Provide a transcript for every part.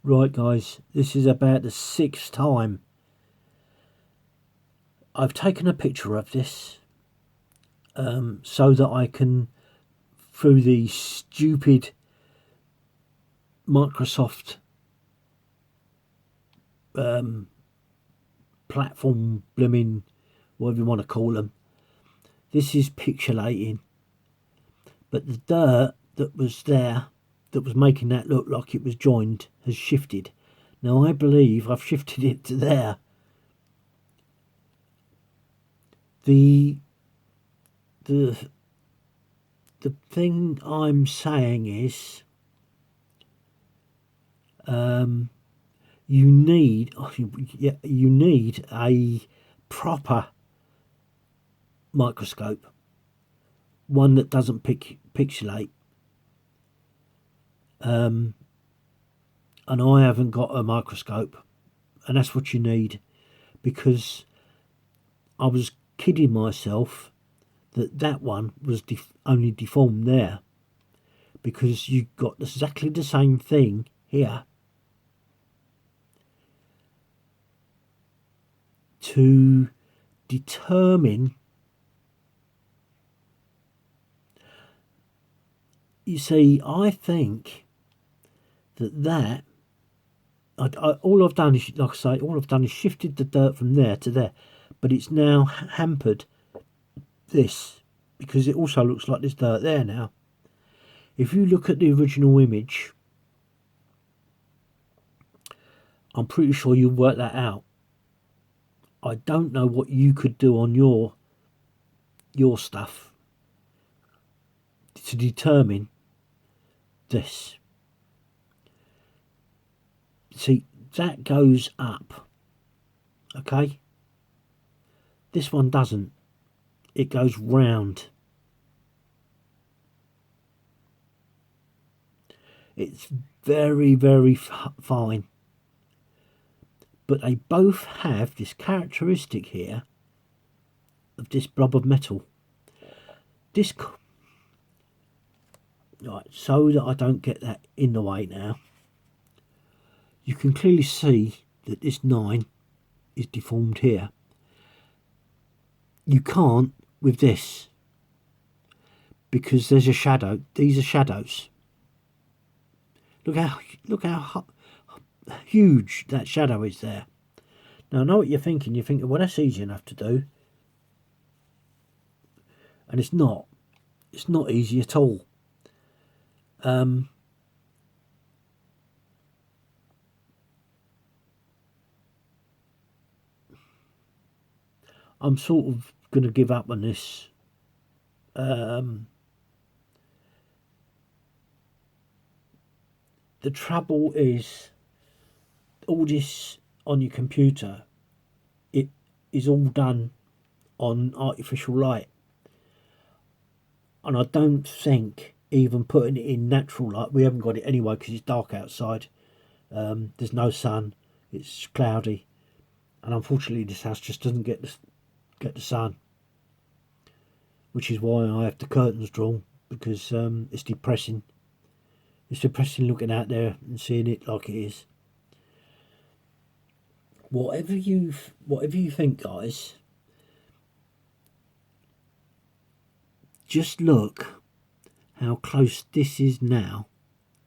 Right guys, this is about the 6th time I've taken a picture of this so that I can, through the stupid Microsoft platform, blooming, whatever you want to call them, this is pixelating, but the dirt that was there, that was making that look like it was joined, has shifted. Now I believe I've shifted it to there. The thing I'm saying is, you need a proper microscope, one that doesn't pixelate. And I haven't got a microscope, and that's what you need, because I was kidding myself that one was only deformed there, because you got exactly the same thing here. To determine, you see, I think that all I've done is, like I say, all I've done is shifted the dirt from there to there, but it's now hampered this, because it also looks like there's dirt there now. If you look at the original image, I'm pretty sure you'll work that out. I don't know what you could do on your stuff to determine this. See, that goes up, okay? This one doesn't. It goes round. It's very, very fine. But they both have this characteristic here of this blob of metal. This, right, so that I don't get that in the way now, you can clearly see that this 9 is deformed here. You can't with this, because there's a shadow. These are shadows. Look how huge that shadow is there. Now I know what you're thinking. You're thinking, well, that's easy enough to do, and it's not. It's not easy at all. I'm sort of going to give up on this. The trouble is, all this on your computer, it is all done on artificial light, and I don't think even putting it in natural light, we haven't got it anyway because it's dark outside, there's no sun, it's cloudy, and unfortunately this house just doesn't get the sun, which is why I have the curtains drawn, because it's depressing. It's depressing looking out there and seeing it like it is. Whatever you think, guys, just look how close this is now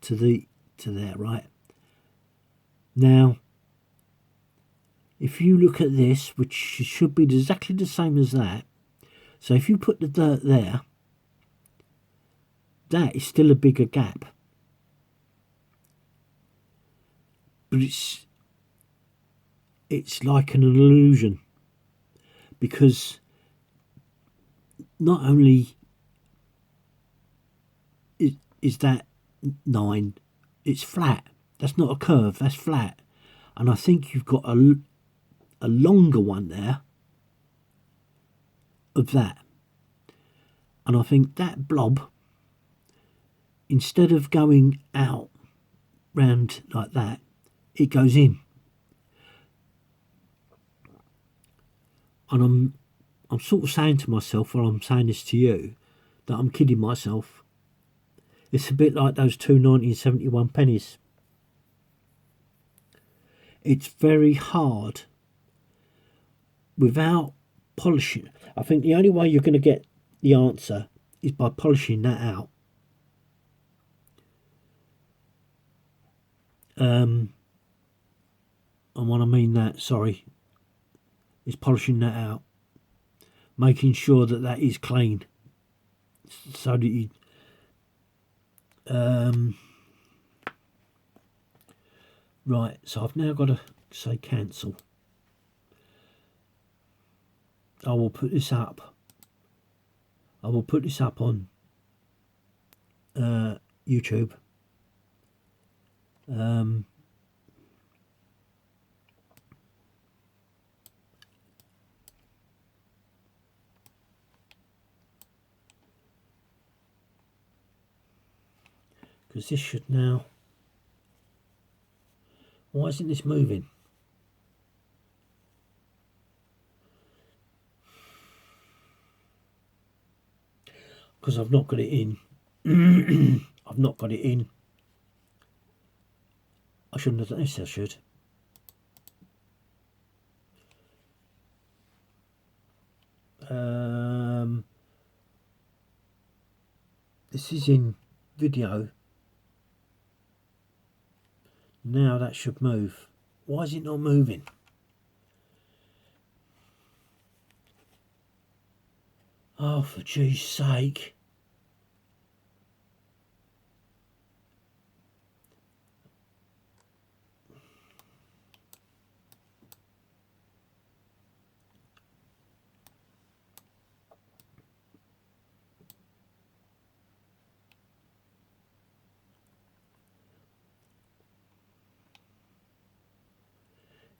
to there, right? Now, if you look at this, which should be exactly the same as that, so if you put the dirt there, that is still a bigger gap. But it's like an illusion, because not only is that 9, it's flat. That's not a curve, that's flat. And I think you've got a longer one there of that. And I think that blob, instead of going out round like that, it goes in. And I'm sort of saying to myself, while I'm saying this to you, that I'm kidding myself. It's a bit like those two 1971 pennies. It's very hard without polishing. I think the only way you're going to get the answer is by polishing that out. And when I mean that, sorry, is polishing that out, making sure that that is clean, so that you right. So I've now got to say cancel. I will put this up. I will put this up on YouTube. Because this should now. Why isn't this moving? Because I've not got it in. I've not got it in. I shouldn't have done this, I should. This is in video. Now that should move. Why is it not moving? Oh, for Jeez' sake.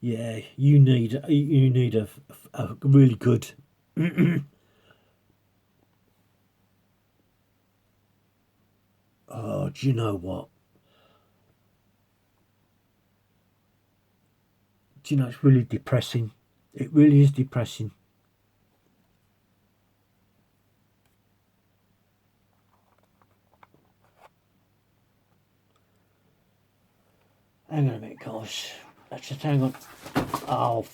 Yeah, you need a really good oh, do you know what? Do you know, it's really depressing. It really is depressing. Hang on a minute, guys. Let's just hang on. Oh,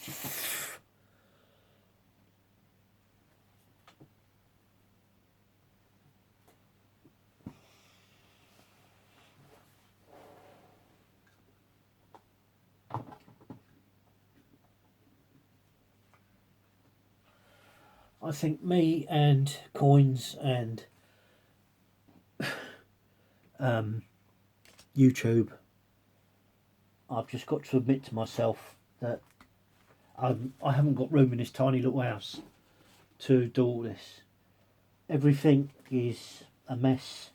I think me and coins and YouTube, I've just got to admit to myself that I haven't got room in this tiny little house to do all this. Everything is a mess.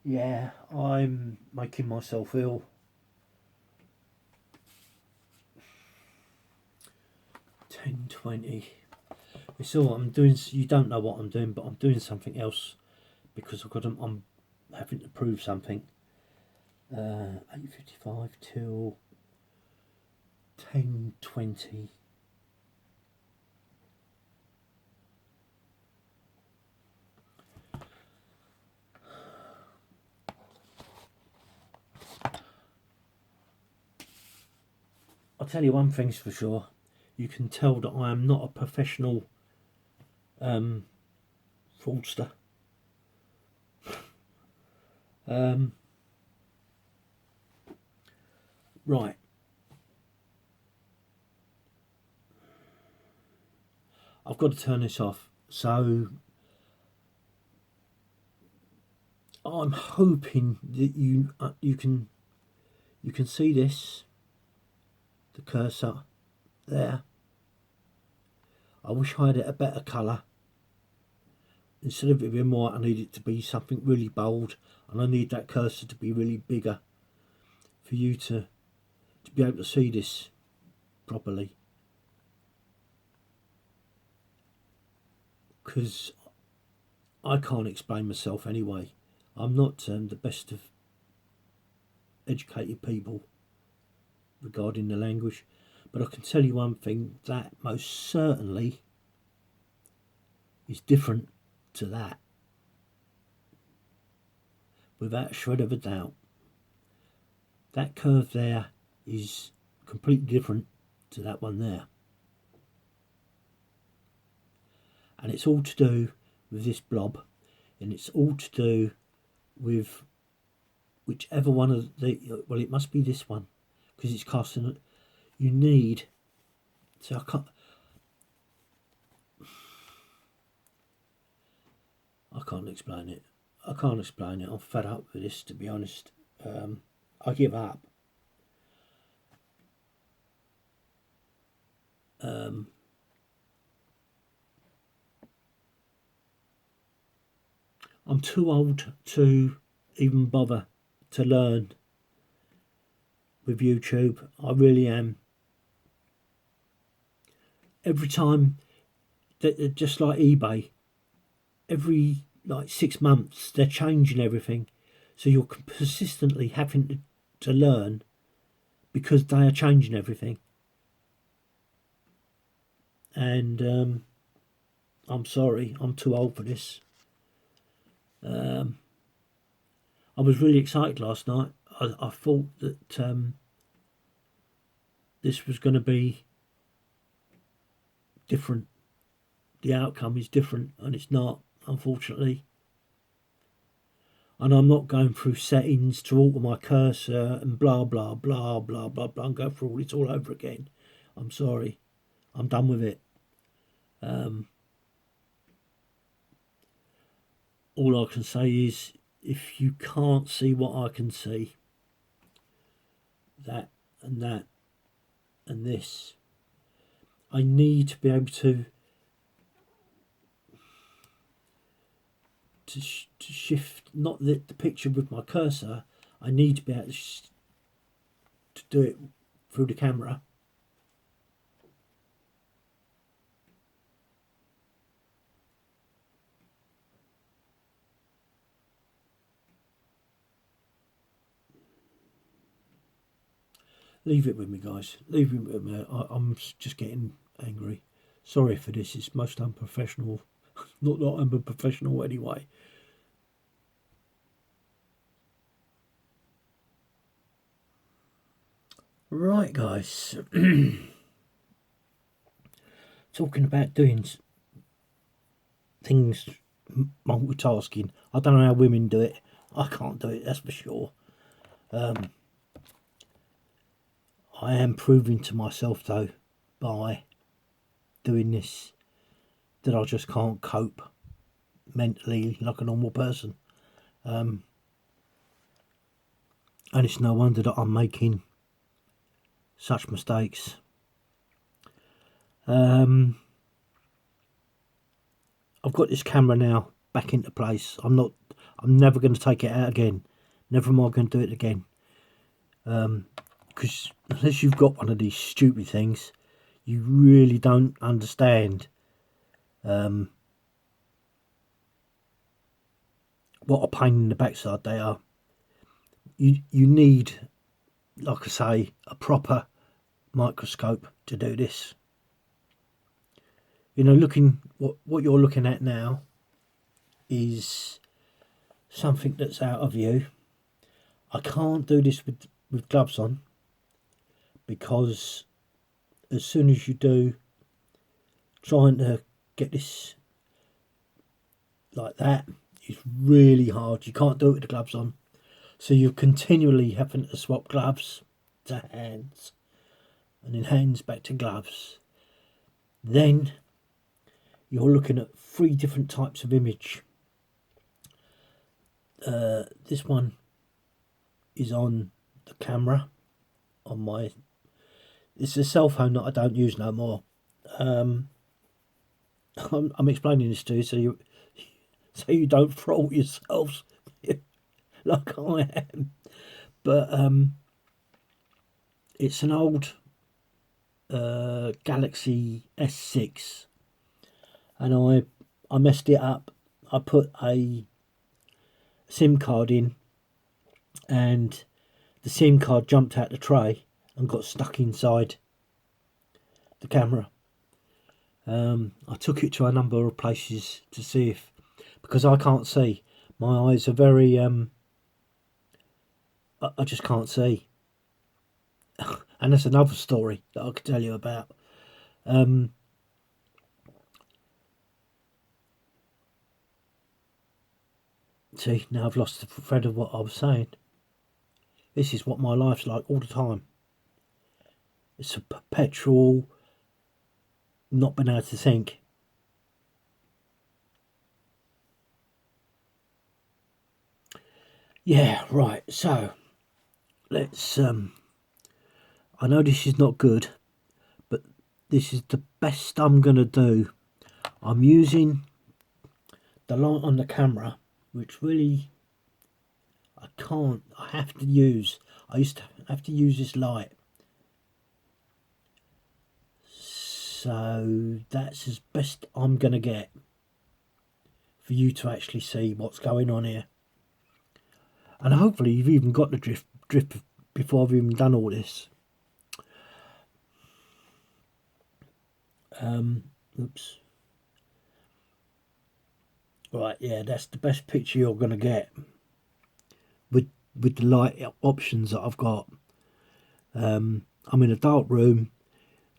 Yeah, I'm making myself ill. $10.20. It's all I'm doing. You don't know what I'm doing, but I'm doing something else because I'm having to prove something. 8:55 till 10:20. I'll tell you one thing's for sure. You can tell that I am not a professional fraudster. Right. I've got to turn this off. So I'm hoping that you can see this, the cursor there. I wish I had it a better colour. Instead of it being white, I need it to be something really bold, and I need that cursor to be really bigger for you to be able to see this properly. Because I can't explain myself anyway. I'm not the best of educated people regarding the language, but I can tell you one thing, that most certainly is different to that, without a shred of a doubt. That curve there is completely different to that one there. And it's all to do with this blob, and it's all to do with whichever one of the, well, it must be this one, because it's casting it. You need, see, I can't explain it. I can't explain it. I'm fed up with this, to be honest. I give up. I'm too old to even bother to learn with YouTube. I really am. Every time, just like eBay, every like 6 months they're changing everything, so you're persistently having to learn because they are changing everything. And I'm sorry, I'm too old for this. I was really excited last night. I thought that this was going to be different. The outcome is different, and it's not, unfortunately. And I'm not going through settings to alter my cursor and blah blah blah blah blah blah and go through all this all over again. I'm sorry, I'm done with it. All I can say is, if you can't see what I can see, that and that and this, I need to be able to shift, not the picture with my cursor. I need to be able to do it through the camera. Leave it with me, guys. Leave it with me. I'm just getting angry. Sorry for this. It's most unprofessional. Not that I'm a professional anyway. Right, guys. Talking about doing things, multitasking. I don't know how women do it. I can't do it, that's for sure. I am proving to myself, though, by doing this, that I just can't cope mentally like a normal person. And it's no wonder that I'm making such mistakes. I've got this camera now back into place. I'm never going to take it out again. Never am I going to do it again. Because unless you've got one of these stupid things, you really don't understand what a pain in the backside they are. You need, like I say, a proper microscope to do this. You know, what you're looking at now is something that's out of view. I can't do this with gloves on, because as soon as you do, trying to get this like that is really hard. You can't do it with the gloves on, so you're continually having to swap gloves to hands, and then hands back to gloves. Then you're looking at 3 different types of image. This one is on the camera on my, it's a cell phone that I don't use no more. I'm explaining this to you so you don't throttle yourselves like I am. But it's an old Galaxy S6, and I messed it up. I put a SIM card in, and the SIM card jumped out the tray and got stuck inside the camera. I took it to a number of places to see if, because I can't see. My eyes are very, I just can't see. And that's another story that I could tell you about. See, now I've lost the thread of what I was saying. This is what my life's like all the time. It's a perpetual not being able to think. Yeah, right, so let's I know this is not good, but this is the best I'm gonna do. I'm using the light on the camera, which really I have to use. I used to have to use this light. So that's as best I'm gonna get for you to actually see what's going on here. And hopefully you've even got the drift before I've even done all this. Oops. Right, yeah, that's the best picture you're gonna get with the light options that I've got. I'm in a dark room.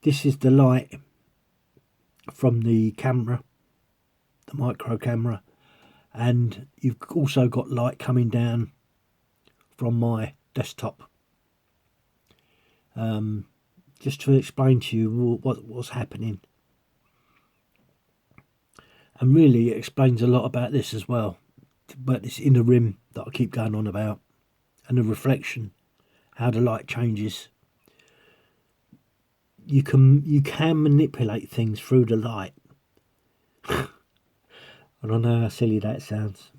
This is the light from the camera, the micro camera, and you've also got light coming down from my desktop. Just to explain to you what's happening. And really it explains a lot about this as well, about this inner rim that I keep going on about, and the reflection, how the light changes. You can manipulate things through the light. I don't know how silly that sounds,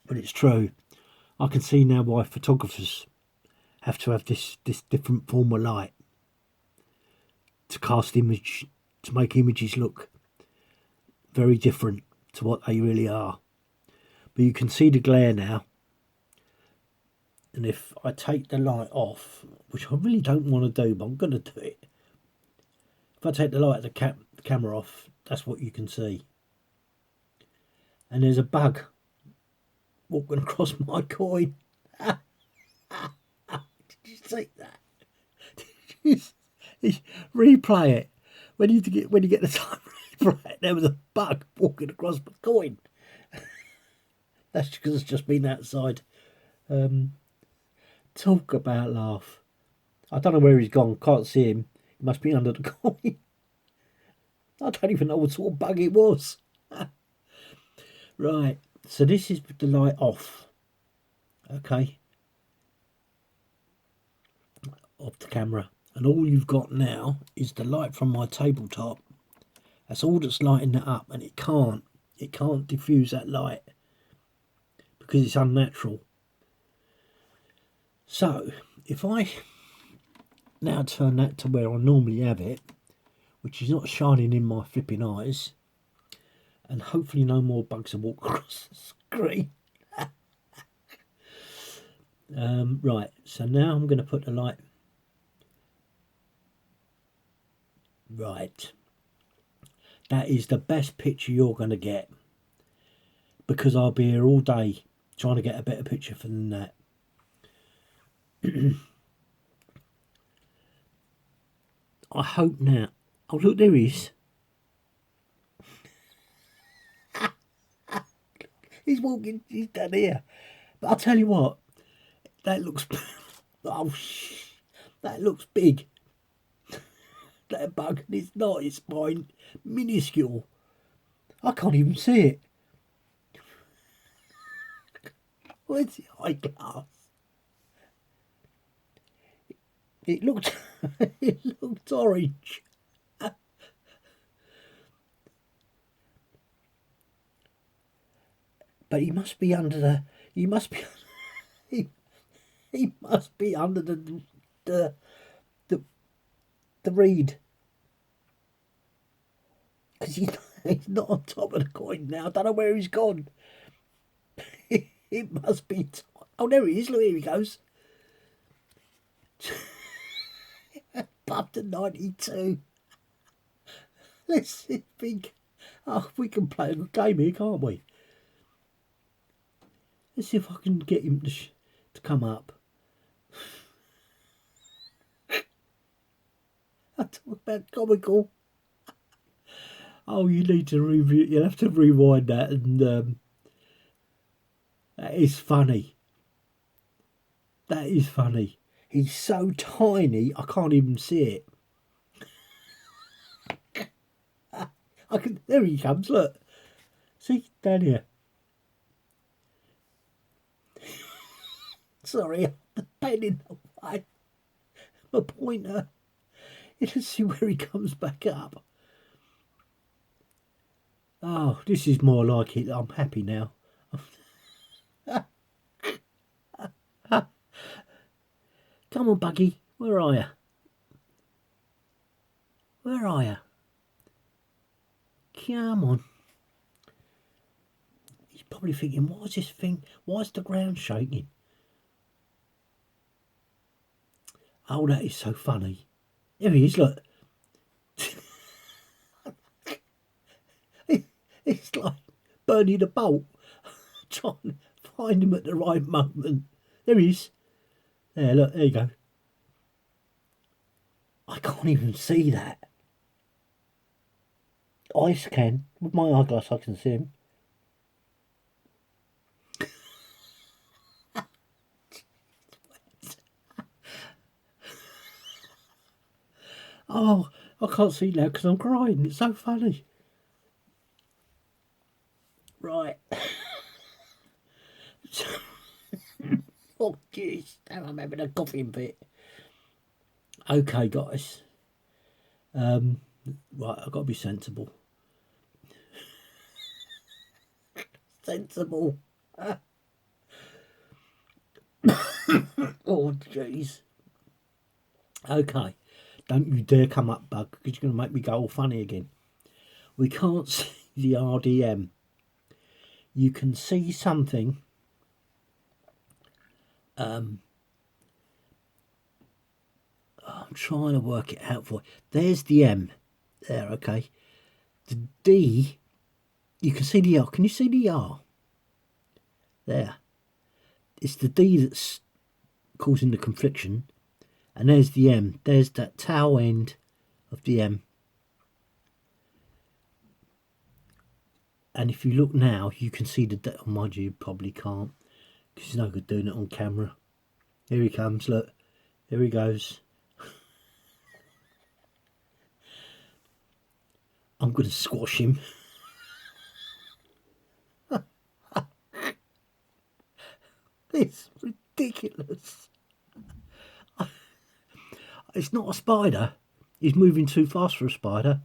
but it's true. I can see now why photographers have to have this different form of light to cast image, to make images look very different to what they really are. But you can see the glare now, and if I take the light off, which I really don't want to do, but I'm going to do it. If I take the light of the camera off, that's what you can see. And there's a bug walking across my coin. Did you see that? Replay it when you get the time. Replay it. There was a bug walking across my coin. That's because it's just been outside. Talk about laugh. I don't know where he's gone. Can't see him. He must be under the coin. I don't even know what sort of bug it was. Right. So this is with the light off. Okay. Of the camera. And all you've got now is the light from my tabletop. That's all that's lighting that up, and it can't diffuse that light because it's unnatural. So if I now turn that to where I normally have it, which is not shining in my flipping eyes, and hopefully no more bugs will walk across the screen. Right, so now I'm going to put the light. Right, that is the best picture you're going to get, because I'll be here all day trying to get a better picture than that. I hope now. Oh look, there he is. He's walking. He's down here. But I'll tell you what. That looks. Oh, that looks big. That bug. It's not. It's fine. Minuscule. I can't even see it. Where's the eyeglass? It looked. It looked orange. But he must be under the. He must be. He must be under the reed, because he's not on top of the coin now. I don't know where he's gone. It must be. Oh, there he is. Look, here he goes. Up to 92. Let's see if we can play a game here, can't we? Let's see if I can get him to come up. I talk about comical. Oh, you need to review. You'll have to rewind that, and that is funny. That is funny. He's so tiny, I can't even see it. I can. There he comes. Look, see down here. Sorry, the pen in the way. My pointer. Let's see where he comes back up. Oh, this is more like it. I'm happy now. Come on, Buggy. Where are you? Where are you? Come on. He's probably thinking, what is this thing? Why is the ground shaking? Oh, that is so funny. There he is, look. It's like burning a bolt. Trying to find him at the right moment. There he is. There, look, there you go. I can't even see that. I can. With my eyeglass I can see him. Oh, I can't see now because I'm crying. It's so funny. Right. Oh, jeez. Now I'm having a coughing fit. Okay, guys. Right, I've got to be sensible. Sensible. Oh, jeez. Okay. Don't you dare come up, Bug, because you're going to make me go all funny again. We can't see the RDM. You can see something. I'm trying to work it out for you. There's the M. There, okay. The D, you can see the R. Can you see the R? There. It's the D that's causing the confliction. And there's the M. There's that tail end of the M. And if you look now, you can see the... Oh, mind you probably can't. Because it's no good doing it on camera. Here he comes, look. Here he goes. I'm going to squash him. It's ridiculous. It's not a spider. He's moving too fast for a spider.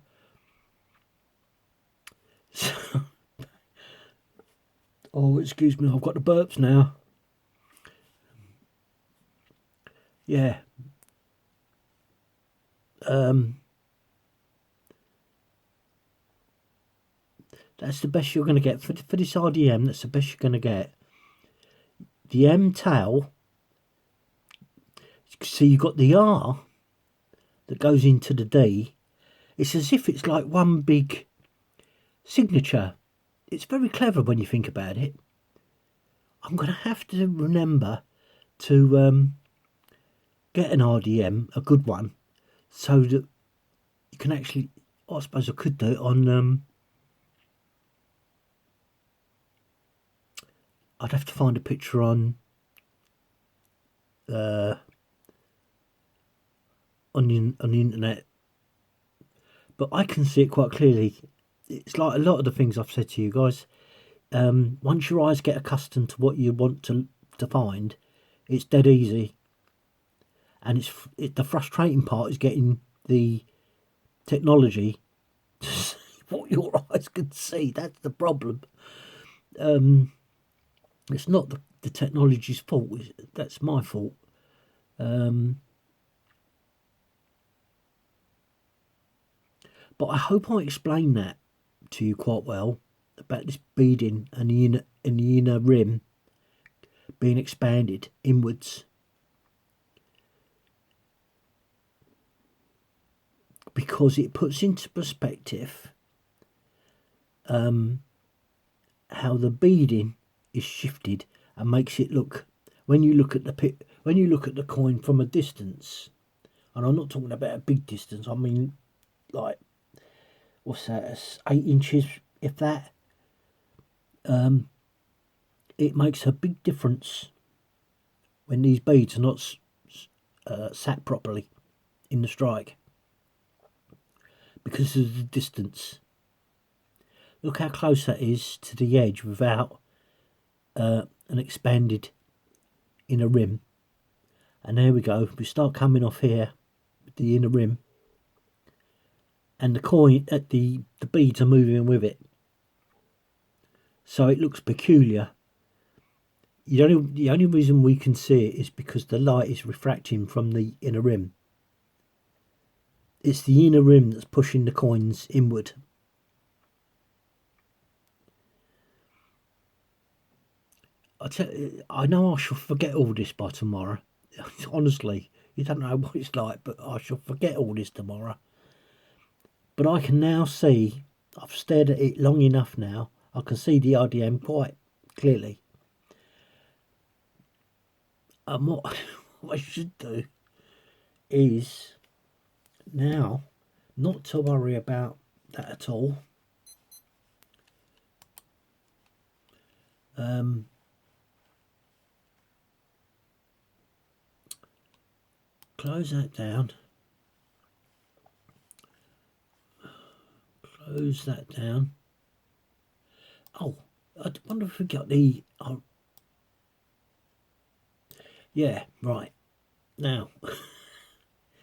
So, oh, excuse me, I've got the burps now. Yeah. That's the best you're going to get. For this RDM, that's the best you're going to get. The M tail. So you've got the R that goes into the D. It's as if it's like one big signature. It's very clever when you think about it. I'm going to have to remember to get an RDM, a good one, so that you can actually... I suppose I could do it on... I'd have to find a picture on the internet, but I can see it quite clearly. It's like a lot of the things I've said to you guys. Once your eyes get accustomed to what you want to find, it's dead easy. And the frustrating part is getting the technology to see what your eyes can see. That's the problem. It's not the technology's fault. That's my fault. But I hope I explained that to you quite well about this beading and the inner rim. being expanded inwards, because it puts into perspective how the beading is shifted and makes it look, when you look at the coin from a distance, and I'm not talking about a big distance, I mean like, what's that, 8 inches, if that, it makes a big difference when these beads are not sat properly in the strike, because of the distance. Look how close that is to the edge without an expanded inner rim. And there we go, we start coming off here with the inner rim, and the coin, the beads are moving with it, so it looks peculiar. The only reason we can see it is because the light is refracting from the inner rim. It's the inner rim that's pushing the coins inward. I know I shall forget all this by tomorrow. Honestly, you don't know what it's like, but I shall forget all this tomorrow. But I can now see, I've stared at it long enough now, I can see the IDM quite clearly. And what I should do is now not to worry about that at all. Close that down. Close that down. Oh, I wonder if we got the... Oh, yeah, right. Now,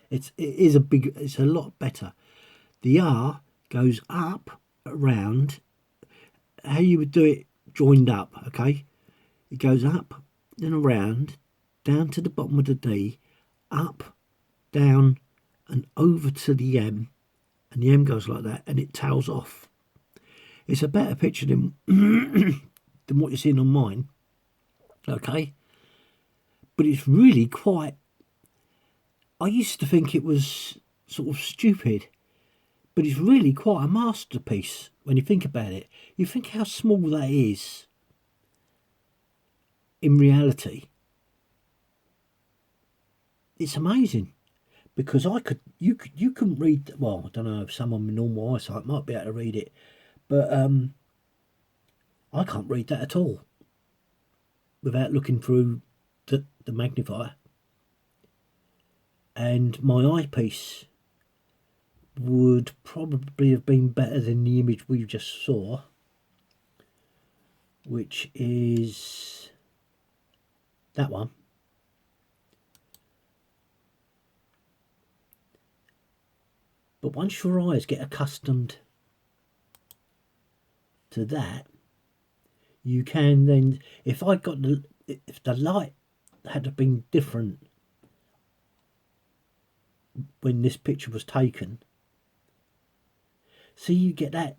it's a lot better. The R goes up, around, how you would do it joined up, okay? It goes up, then around, down to the bottom of the D, up, down, and over to the M, and the M goes like that, and it tails off. It's a better picture than than what you're seeing on mine, okay? But it's really quite... I used to think it was sort of stupid, but it's really quite a masterpiece when you think about it. You think how small that is in reality. It's amazing, because you couldn't read, well, I don't know if someone with normal eyesight might be able to read it, but I can't read that at all without looking through the magnifier, and my eyepiece would probably have been better than the image we just saw, which is that one. But once your eyes get accustomed to that, you can then, if the light had been different when this picture was taken, see, you get that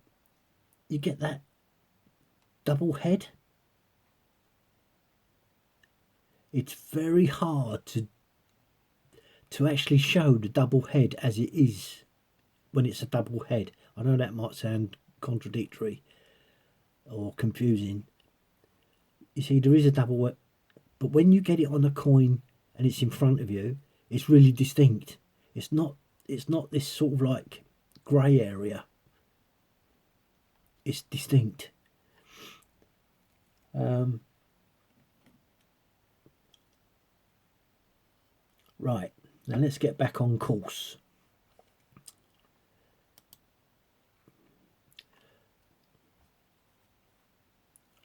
double head. It's very hard to actually show the double head as it is when it's a double head. I know that might sound contradictory or confusing. You see, there is a double head, but when you get it on a coin and it's in front of you, it's really distinct. It's not this sort of like grey area. It's distinct. Right, now let's get back on course.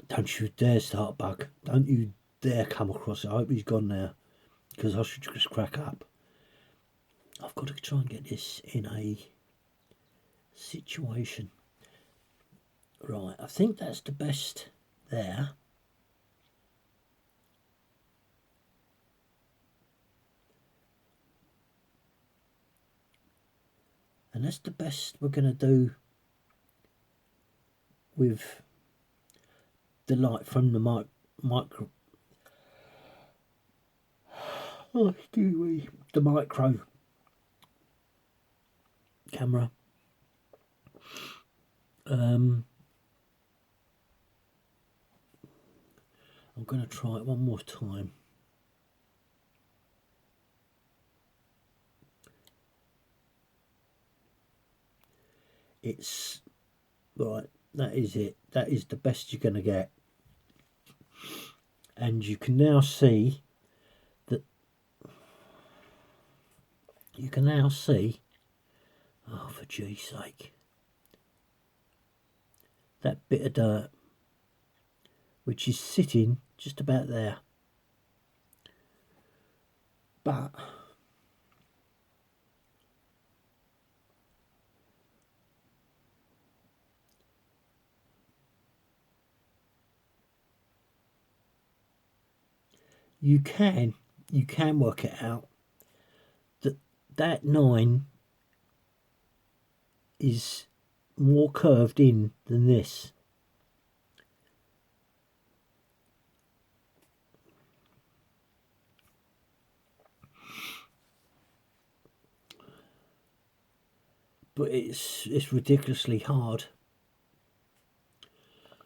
Don't you dare start, Bug. Don't you dare come across it. I hope he's gone now, because I should just crack up. I've got to try and get this in a situation. Right, I think that's the best there. And that's the best we're going to do with the light from the Oh, excuse me. The micro camera. I'm going to try it one more time. It's right, that is it. That is the best you're going to get. And you can now see that oh, for G's sake, that bit of dirt which is sitting just about there. But you can work it out that 9 is more curved in than this. But it's ridiculously hard.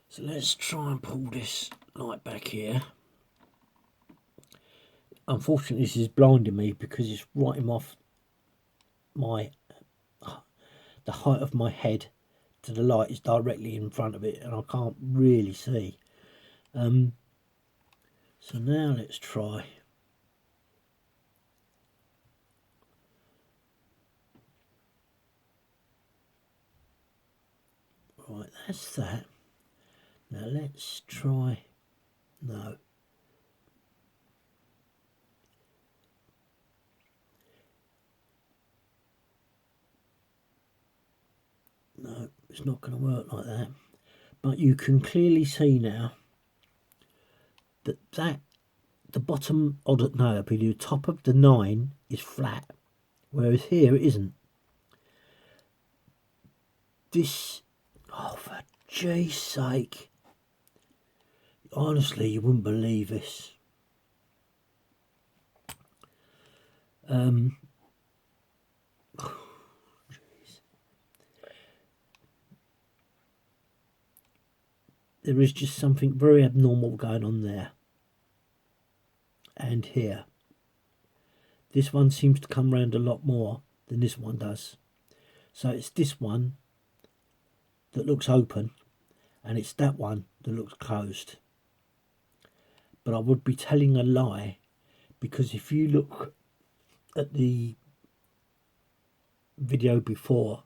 So let's try and pull this light back here. Unfortunately, this is blinding me because it's right off the height of my head to the light is directly in front of it, and I can't really see. So now let's try. Right, that's that. Now let's try. No. No, it's not going to work like that. But you can clearly see now that the bottom, or no, the top of the 9 is flat, whereas here it isn't. This, oh, for G's sake, honestly, you wouldn't believe this. There is just something very abnormal going on there. And here. This one seems to come round a lot more than this one does. So it's this one that looks open, and it's that one that looks closed. But I would be telling a lie, because if you look at the video before,